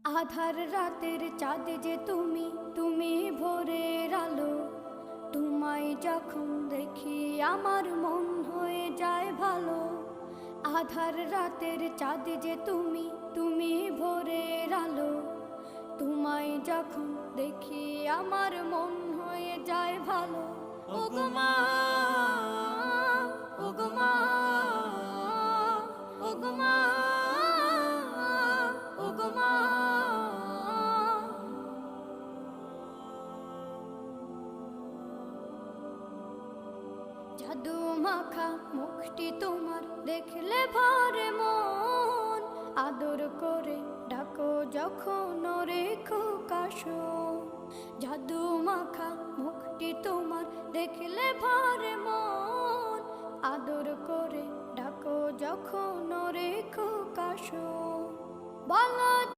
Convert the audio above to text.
আধার রাতের চাঁদ যে তুমি, তুমি ভোরের আলো। তোমায় যখন দেখি আমার মন হয়ে যায় ভালো। আধার রাতের চাঁদ যে তুমি, তুমি ভোরের আলো। তোমায় যখন দেখি আমার মন হয়ে যায় ভালো। ওগো মা, ওগো মা, ওগো মা, ওগো মা। জাদু মাখা মুখটি তোমার দেখলে ভরে মন। আদর করে ডাকো যখন রেখো কাশো। জাদু মাখা মুখটি তোমার দেখলে ভরে মন। আদর করে ডাকো যখন রেখো কাশো। বলো